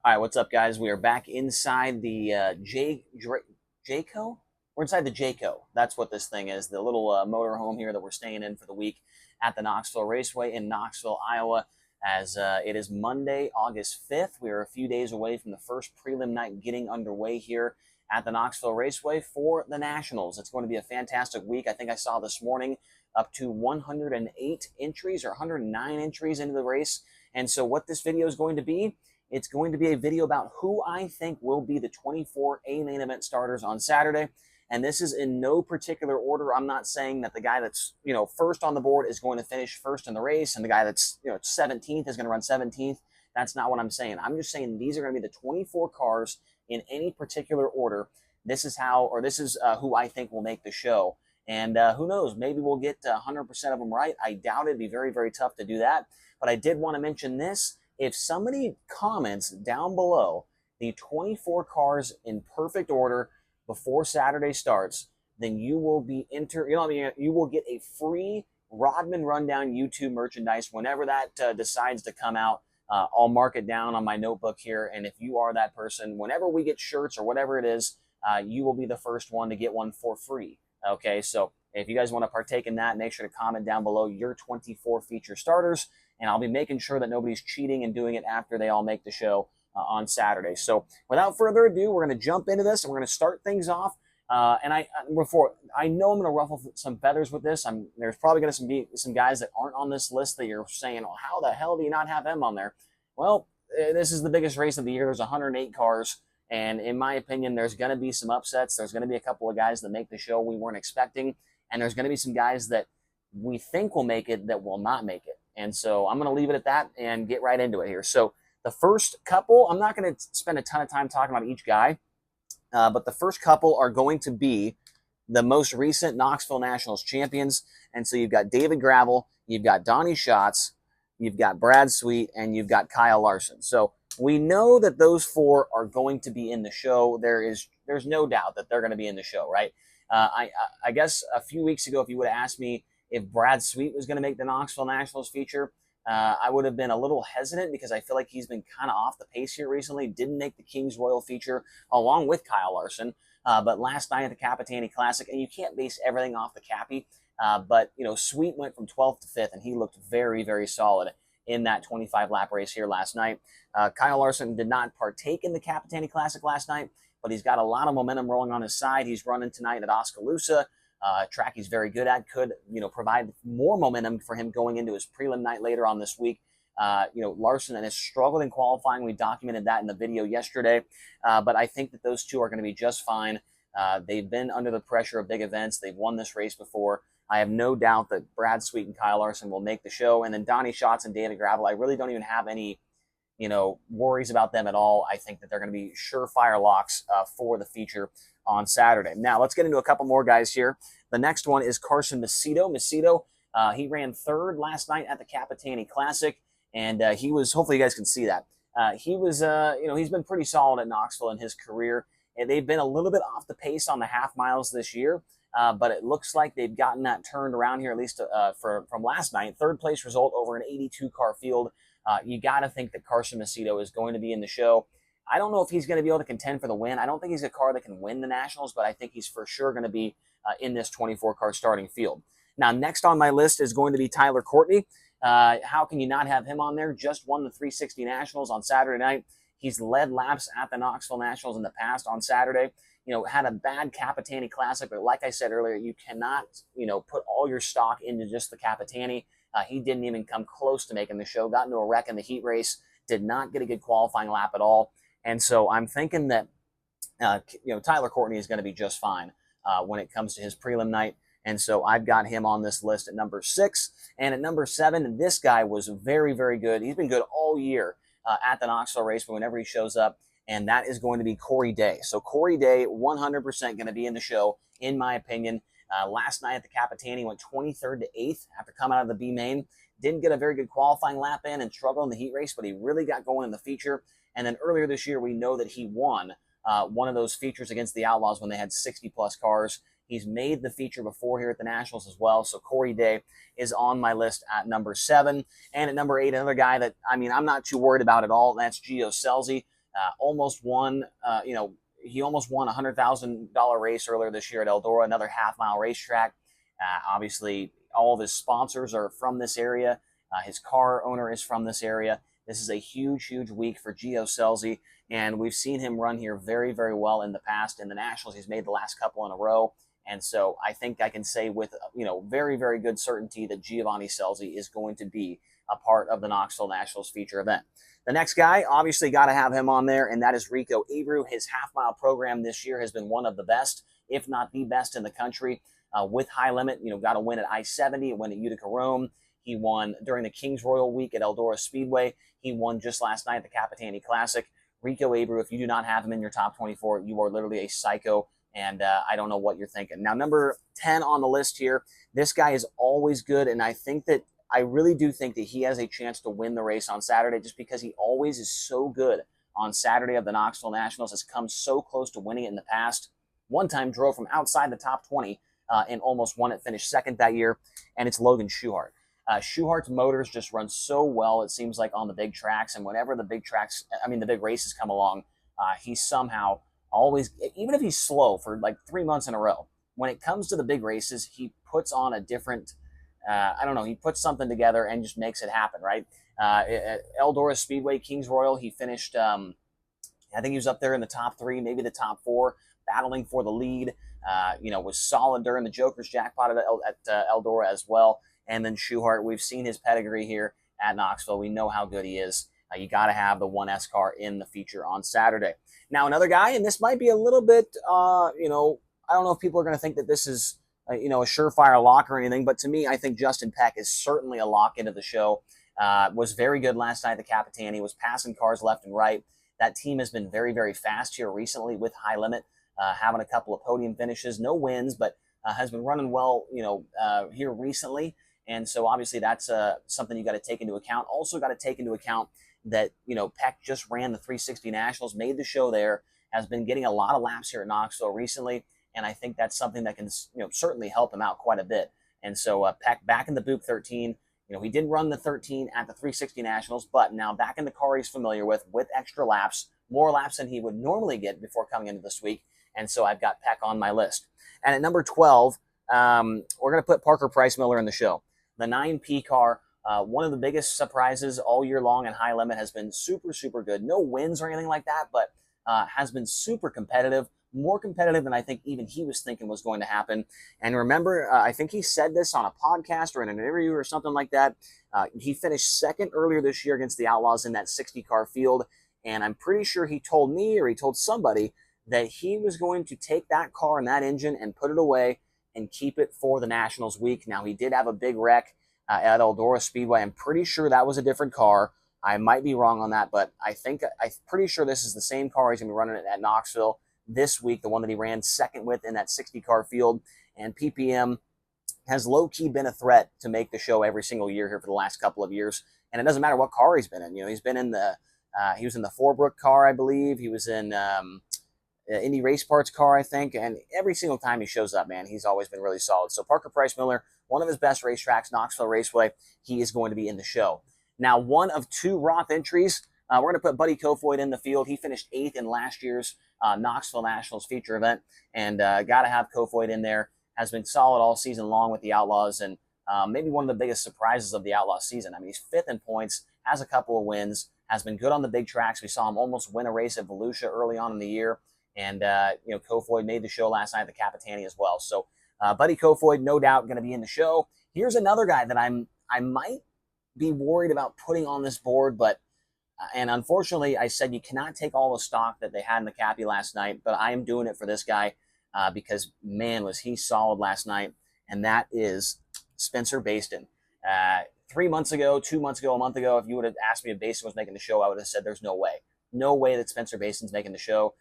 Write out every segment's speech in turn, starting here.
All right, what's up, guys? We are back inside the Jayco. We're inside the Jayco. That's what this thing is, the little motor home here that we're staying in for the week at the Knoxville Raceway in Knoxville, Iowa, as it is Monday, August 5th. We are a few days away from the first prelim night getting underway here at the Knoxville Raceway for the Nationals. It's going to be a fantastic week. I think I saw this morning up to 108 entries or 109 entries into the race. And so what this video is going to be, it's going to be a video about who I think will be the 24 A main event starters on Saturday. And this is in no particular order. I'm not saying that the guy that's, first on the board is going to finish first in the race and the guy that's, 17th is going to run 17th. That's not what I'm saying. I'm just saying these are going to be the 24 cars in any particular order. This is who I think will make the show. And who knows, maybe we'll get 100% of them right. I doubt it. It'd be very, very tough to do that. But I did want to mention this. If somebody comments down below the 24 cars in perfect order before Saturday starts, then you will be you will get a free Rodman Rundown YouTube merchandise whenever that decides to come out. I'll mark it down on my notebook here, and if you are that person, whenever we get shirts or whatever it is, you will be the first one to get one for free. Okay, so if you guys want to partake in that, make sure to comment down below your 24 feature starters, and I'll be making sure that nobody's cheating and doing it after they all make the show on Saturday. So without further ado, we're going to jump into this, and we're going to start things off. And I know I'm going to ruffle some feathers with this. There's probably going to be some guys that aren't on this list that you're saying, well, how the hell do you not have them on there? Well, this is the biggest race of the year. There's 108 cars. And in my opinion, there's going to be some upsets. There's going to be a couple of guys that make the show we weren't expecting. And there's going to be some guys that we think will make it that will not make it. And so I'm going to leave it at that and get right into it here. So the first couple, I'm not going to spend a ton of time talking about each guy, but the first couple are going to be the most recent Knoxville Nationals champions. And so you've got David Gravel, you've got Donnie Schatz, you've got Brad Sweet, and you've got Kyle Larson. So we know that those four are going to be in the show. There's no doubt that they're going to be in the show, right? I guess a few weeks ago, if you would have asked me if Brad Sweet was going to make the Knoxville Nationals feature, I would have been a little hesitant because I feel like he's been kind of off the pace here recently. Didn't make the Kings Royal feature along with Kyle Larson, but last night at the Capitani Classic, and you can't base everything off the Cappy, but Sweet went from 12th to 5th, and he looked very, very solid in that 25-lap race here last night. Kyle Larson did not partake in the Capitani Classic last night, but he's got a lot of momentum rolling on his side. He's running tonight at Oskaloosa, track he's very good at, could provide more momentum for him going into his prelim night later on this week. Larson has struggled in qualifying. We documented that in the video yesterday, but I think that those two are going to be just fine. They've been under the pressure of big events. They've won this race before. I have no doubt that Brad Sweet and Kyle Larson will make the show. And then Donnie Schatz and David Gravel, I really don't even have any worries about them at all. I think that they're going to be surefire locks for the feature on Saturday. Now, let's get into a couple more guys here. The next one is Carson Maso. He ran third last night at the Capitani Classic, and he was, hopefully you guys can see that. He's been pretty solid at Knoxville in his career, and they've been a little bit off the pace on the half miles this year, but it looks like they've gotten that turned around here, at least from last night. Third place result over an 82-car field. You got to think that Carson Maso is going to be in the show. I don't know if he's going to be able to contend for the win. I don't think he's a car that can win the Nationals, but I think he's for sure going to be in this 24-car starting field. Now, next on my list is going to be Tyler Courtney. How can you not have him on there? Just won the 360 Nationals on Saturday night. He's led laps at the Knoxville Nationals in the past on Saturday. Had a bad Capitani Classic, but like I said earlier, you cannot, put all your stock into just the Capitani. He didn't even come close to making the show, got into a wreck in the heat race, did not get a good qualifying lap at all. And so I'm thinking that, Tyler Courtney is going to be just fine when it comes to his prelim night. And so I've got him on this list at number 6. And at number 7, this guy was very, very good. He's been good all year at the Knoxville race, but whenever he shows up, and that is going to be Corey Day. So Corey Day, 100% going to be in the show, in my opinion. Last night at the Capitani, went 23rd to 8th after coming out of the B main. Didn't get a very good qualifying lap in and struggled in the heat race, but he really got going in the feature. And then earlier this year, we know that he won one of those features against the Outlaws when they had 60-plus cars. He's made the feature before here at the Nationals as well. So Corey Day is on my list at number 7. And at number 8, another guy that, I'm not too worried about at all. That's Gio Savarese. Almost won, he almost won a $100,000 race earlier this year at Eldora, another half-mile racetrack. Obviously, all of his sponsors are from this area. His car owner is from this area. This is a huge, huge week for Gio Savarese, and we've seen him run here very, very well in the past. In the Nationals, he's made the last couple in a row. And so I think I can say with, very, very good certainty that Giovanni Scelzi is going to be a part of the Knoxville Nationals feature event. The next guy, obviously got to have him on there, and that is Rico Abreu. His half-mile program this year has been one of the best, if not the best in the country. With high limit, got a win at I-70, a win at Utica Rome. He won during the Kings Royal Week at Eldora Speedway. He won just last night at the Capitani Classic. Rico Abreu, if you do not have him in your top 24, you are literally a psycho, and I don't know what you're thinking. Now, number 10 on the list here, this guy is always good, and I really do think that he has a chance to win the race on Saturday just because he always is so good on Saturday of the Knoxville Nationals, has come so close to winning it in the past. One time drove from outside the top 20 and almost won it, finished second that year, and it's Logan Shuart. Shuhart's motors just run so well, it seems like, on the big tracks, and whenever the big races come along, he somehow always, even if he's slow for like 3 months in a row, when it comes to the big races, he puts on a different, he puts something together and just makes it happen, right? At Eldora Speedway, Kings Royal, he finished, I think he was up there in the top 3, maybe the top 4, battling for the lead, was solid during the Joker's jackpot at Eldora as well. And then Shuart, we've seen his pedigree here at Knoxville. We know how good he is. You got to have the 1S car in the feature on Saturday. Now, another guy, and this might be a little bit, I don't know if people are going to think that this is, a surefire lock or anything, but to me, I think Justin Peck is certainly a lock into the show. Was very good last night at the Capitani, was passing cars left and right. That team has been very, very fast here recently with high limit, having a couple of podium finishes, no wins, but has been running well, here recently. And so obviously that's something you got to take into account. Also got to take into account that, Peck just ran the 360 Nationals, made the show there, has been getting a lot of laps here at Knoxville recently. And I think that's something that can, certainly help him out quite a bit. And so Peck back in the Buick 13, he did run the 13 at the 360 Nationals, but now back in the car he's familiar with extra laps, more laps than he would normally get before coming into this week. And so I've got Peck on my list. And at number 12, we're going to put Parker Price Miller in the show. The 9P car, one of the biggest surprises all year long in high limit, has been super, super good. No wins or anything like that, but has been super competitive, more competitive than I think even he was thinking was going to happen. And remember, I think he said this on a podcast or in an interview or something like that. He finished second earlier this year against the Outlaws in that 60-car field, and I'm pretty sure he told me or he told somebody that he was going to take that car and that engine and put it away and keep it for the Nationals week. Now, he did have a big wreck at Eldora Speedway. I'm pretty sure that was a different car. I might be wrong on that, but I'm pretty sure this is the same car he's going to be running at Knoxville this week, the one that he ran second with in that 60-car field. And PPM has low-key been a threat to make the show every single year here for the last couple of years. And it doesn't matter what car he's been in. He's been in he was in the Forbrook car, I believe. He was in Indy Race Parts car, I think, and every single time he shows up, man, he's always been really solid. So Parker Price Miller, one of his best racetracks, Knoxville Raceway, he is going to be in the show. Now, one of 2 Roth entries, we're going to put Buddy Kofoid in the field. He finished 8th in last year's Knoxville Nationals feature event, and got to have Kofoid in there. Has been solid all season long with the Outlaws, and maybe one of the biggest surprises of the Outlaws season. I mean, he's 5th in points, has a couple of wins, has been good on the big tracks. We saw him almost win a race at Volusia early on in the year. And, Kofoid made the show last night at the Capitani as well. So, Buddy Kofoid, no doubt, going to be in the show. Here's another guy that I might be worried about putting on this board, but, and unfortunately, I said you cannot take all the stock that they had in the Cappy last night, but I am doing it for this guy because, man, was he solid last night, and that is Spencer Bayston. 3 months ago, 2 months ago, a month ago, if you would have asked me if Bayston was making the show, I would have said there's no way. No way that Spencer Bayston's making the show.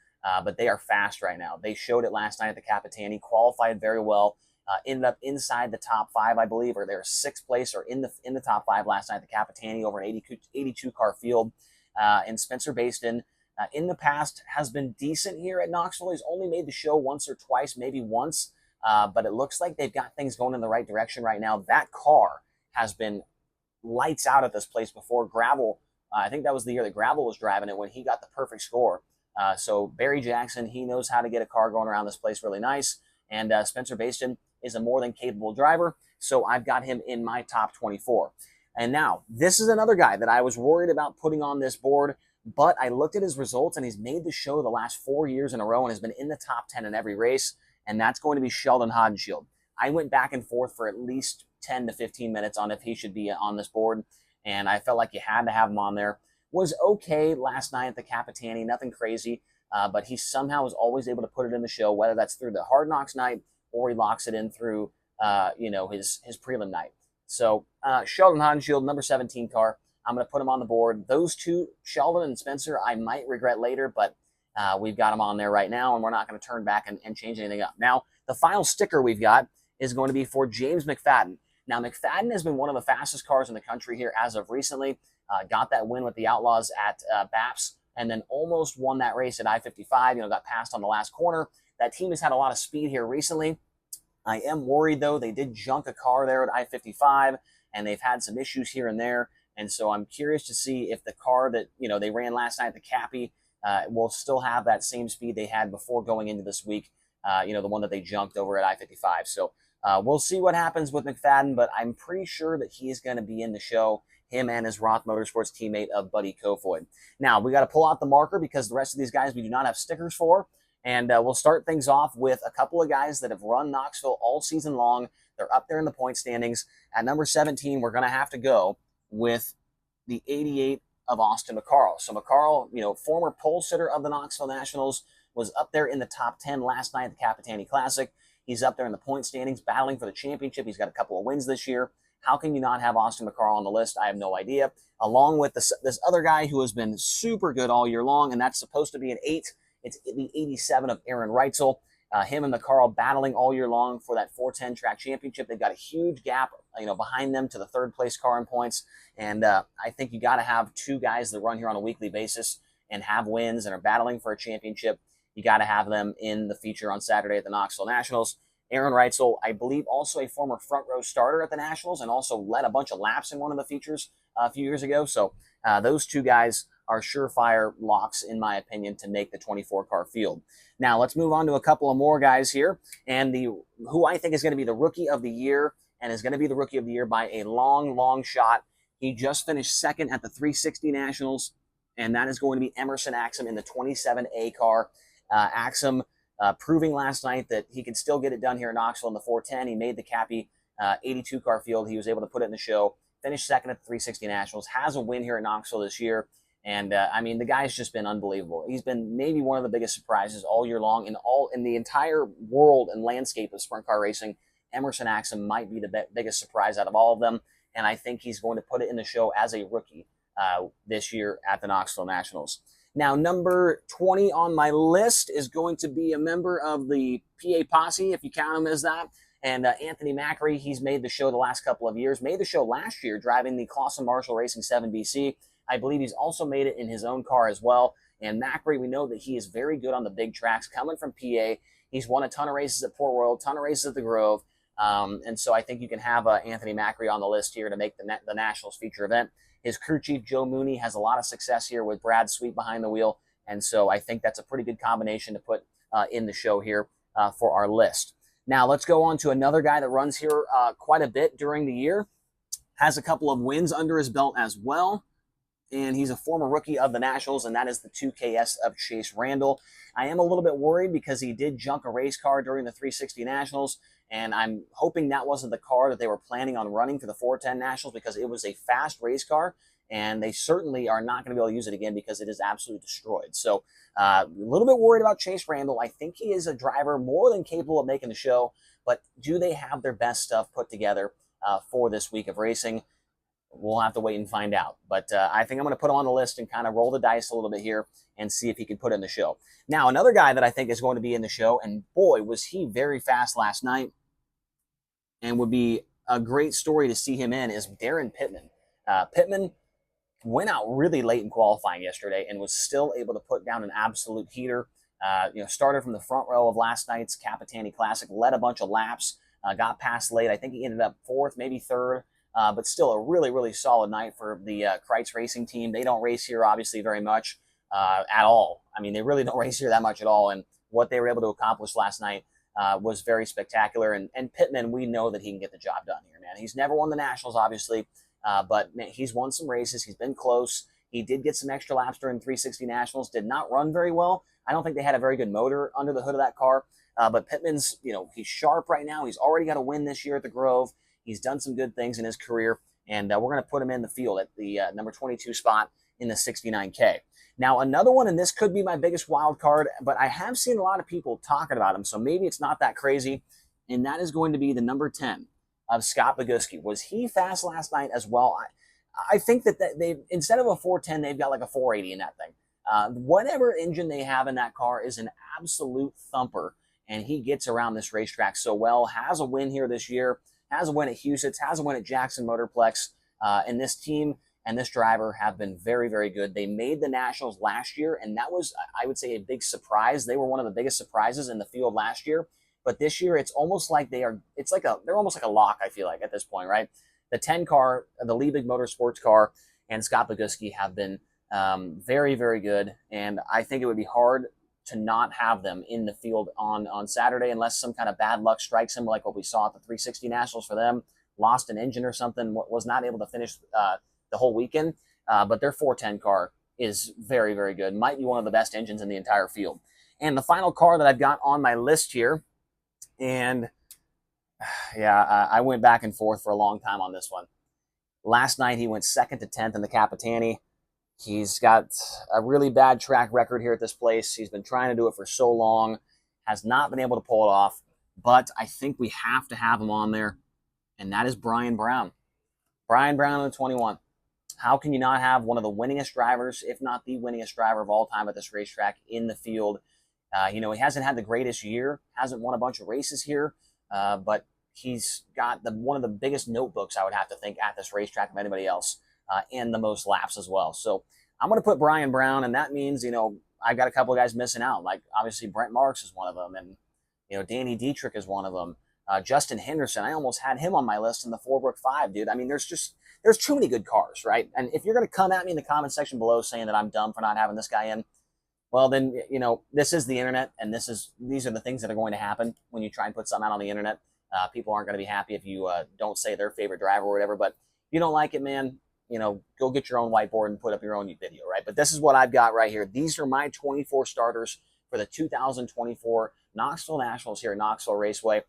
But they are fast right now. They showed it last night at the Capitani, qualified very well, ended up inside the top 5, I believe, or they're 6th place or in the top 5 last night at the Capitani over an 82-car field. And Spencer Bayston, in the past, has been decent here at Knoxville. He's only made the show once or twice, maybe once, but it looks like they've got things going in the right direction right now. That car has been lights out at this place before. Gravel I think that was the year that Gravel was driving it when he got the perfect score. So Barry Jackson, he knows how to get a car going around this place really nice. And Spencer Bayston is a more than capable driver. So I've got him in my top 24. And now, this is another guy that I was worried about putting on this board, but I looked at his results, and he's made the show the last 4 years in a row and has been in the top 10 in every race, and that's going to be Sheldon Holt. I went back and forth for at least 10 to 15 minutes on if he should be on this board, and I felt like you had to have him on there. Was okay last night at the Capitani, nothing crazy, but he somehow was always able to put it in the show, whether that's through the Hard Knocks night or he locks it in through his prelim night. So Sheldon Holt, number 17 car, I'm going to put him on the board. Those two, Sheldon and Spencer, I might regret later, but we've got them on there right now, and we're not going to turn back and change anything up. Now, the final sticker we've got is going to be for James McFadden. Now, McFadden has been one of the fastest cars in the country here as of recently. Got that win with the Outlaws at BAPS, and then almost won that race at I-55. Got passed on the last corner. That team has had a lot of speed here recently. I am worried, though. They did junk a car there at I-55, and they've had some issues here and there. And so I'm curious to see if the car that they ran last night at the Cappy will still have that same speed they had before going into this week. The one that they junked over at I-55. So we'll see what happens with McFadden, but I'm pretty sure that he is going to be in the show, him and his Roth Motorsports teammate of Buddy Kofoid. Now, we got to pull out the marker because the rest of these guys we do not have stickers for. And we'll start things off with a couple of guys that have run Knoxville all season long. They're up there in the point standings. At number 17, we're going to have to go with the 88 of Austin McCarl. So McCarl, former pole sitter of the Knoxville Nationals, was up there in the top 10 last night at the Capitani Classic. He's up there in the point standings, battling for the championship. He's got a couple of wins this year. How can you not have Austin McCarl on the list? I have no idea. Along with this other guy who has been super good all year long, and that's supposed to be an 8. It's the 87 of Aaron Reitzel. Him and McCarl battling all year long for that 410 track championship. They've got a huge gap, behind them to the third place car in points. And I think you got to have two guys that run here on a weekly basis and have wins and are battling for a championship. You got to have them in the feature on Saturday at the Knoxville Nationals. Aaron Reitzel, I believe, also a former front row starter at the Nationals and also led a bunch of laps in one of the features a few years ago. So those two guys are surefire locks, in my opinion, to make the 24-car field. Now, let's move on to a couple of more guys here. And who I think is going to be the Rookie of the Year, and is going to be the Rookie of the Year by a long, long shot. He just finished second at the 360 Nationals, and that is going to be Emerson Axon in the 27A car. Axon proving last night that he can still get it done here in Knoxville in the 410. He made the Cappy 82-car field. He was able to put it in the show, finished second at the 360 Nationals, has a win here in Knoxville this year. And the guy's just been unbelievable. He's been maybe one of the biggest surprises all year long in the entire world and landscape of sprint car racing. Emerson Axon might be the biggest surprise out of all of them, and I think he's going to put it in the show as a rookie this year at the Knoxville Nationals. Now, number 20 on my list is going to be a member of the PA Posse, if you count him as that. And Anthony Macker, he's made the show the last couple of years. Made the show last year driving the Clausen Marshall Racing 7BC. I believe he's also made it in his own car as well. And Macker, we know that he is very good on the big tracks. Coming from PA, he's won a ton of races at Port Royal, a ton of races at the Grove. And so I think you can have Anthony Macker on the list here to make the Nationals feature event. His crew chief, Joe Mooney, has a lot of success here with Brad Sweet behind the wheel. And so I think that's a pretty good combination to put in the show here for our list. Now, let's go on to another guy that runs here quite a bit during the year. Has a couple of wins under his belt as well. And he's a former rookie of the Nationals, and that is the 2KS of Chase Randall. I am a little bit worried because he did junk a race car during the 360 Nationals, and I'm hoping that wasn't the car that they were planning on running for the 410 Nationals because it was a fast race car, and they certainly are not going to be able to use it again because it is absolutely destroyed. So a little bit worried about Chase Randall. I think he is a driver more than capable of making the show, but do they have their best stuff put together for this week of racing? We'll have to wait and find out. But I think I'm going to put him on the list and kind of roll the dice a little bit here and see if he can put it in the show. Now, another guy that I think is going to be in the show, and boy, was he very fast last night and would be a great story to see him in, is Darren Pitman. Pitman went out really late in qualifying yesterday and was still able to put down an absolute heater. Started from the front row of last night's Capitani Classic, led a bunch of laps, got past late. I think he ended up fourth, maybe third. but still a really, really solid night for the Kreitz Racing team. They don't race here, obviously, very much at all. I mean, they really don't race here that much at all, and what they were able to accomplish last night was very spectacular. And Pitman, we know that he can get the job done here, man. He's never won the Nationals, obviously, but man, he's won some races. He's been close. He did get some extra laps during 360 Nationals, did not run very well. I don't think they had a very good motor under the hood of that car. But Pitman's, he's sharp right now. He's already got a win this year at the Grove. He's done some good things in his career, and we're going to put him in the field at the number 22 spot in the 69K. Now, another one, and this could be my biggest wild card, but I have seen a lot of people talking about him, so maybe it's not that crazy, and that is going to be the number 10 of Scott Boguski. Was he fast last night as well? I think that they, instead of a 410, they've got like a 480 in that thing. Whatever engine they have in that car is an absolute thumper, and he gets around this racetrack so well. Has a win here this year, has a win at Huset's, has a win at Jackson Motorplex, and this team and this driver have been very, very good. They made the Nationals last year, and that was, I would say, a big surprise. They were one of the biggest surprises in the field last year, but this year it's almost like they're almost like a lock, I feel like, at this point, right? The 10 car, the Liebig Motorsports car, and Scott Boguski have been very, very good, and I think it would be hard to not have them in the field on Saturday unless some kind of bad luck strikes him, like what we saw at the 360 Nationals for them, lost an engine or something, was not able to finish the whole weekend. But their 410 car is very, very good. Might be one of the best engines in the entire field. And the final car that I've got on my list here, and yeah, I went back and forth for a long time on this one. Last night he went 2nd to 10th in the Capitani. He's got a really bad track record here at this place. He's been trying to do it for so long, has not been able to pull it off, but I think we have to have him on there, and that is Brian Brown. Brian Brown on the 21. How can you not have one of the winningest drivers, if not the winningest driver of all time at this racetrack in the field? He hasn't had the greatest year, hasn't won a bunch of races here, but he's got one of the biggest notebooks, I would have to think, at this racetrack of anybody else, and the most laps as well. So I'm going to put Brian Brown, and that means, I've got a couple of guys missing out. Like, obviously, Brent Marks is one of them, and, Danny Dietrich is one of them. Justin Henderson, I almost had him on my list in the Fallbrook 5, dude. I mean, there's too many good cars, right? And if you're going to come at me in the comment section below saying that I'm dumb for not having this guy in, well, then, this is the internet, and these are the things that are going to happen when you try and put something out on the internet. People aren't going to be happy if you don't say their favorite driver or whatever, but if you don't like it, man, go get your own whiteboard and put up your own video, right? But this is what I've got right here. These are my 24 starters for the 2024 Knoxville Nationals here at Knoxville Raceway.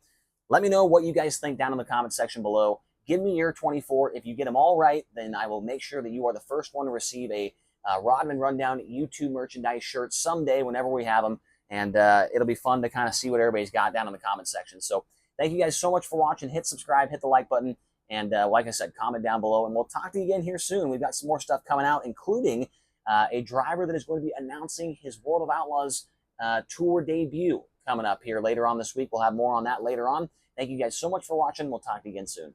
Let me know what you guys think down in the comment section below. Give me your 24. If you get them all right, then I will make sure that you are the first one to receive a Rodman Rundown YouTube merchandise shirt someday whenever we have them, and it'll be fun to kind of see what everybody's got down in the comment section. So thank you guys so much for watching. Hit subscribe, hit the like button, and like I said, comment down below, and we'll talk to you again here soon. We've got some more stuff coming out, including a driver that is going to be announcing his World of Outlaws tour debut coming up here later on this week. We'll have more on that later on. Thank you guys so much for watching. We'll talk to you again soon.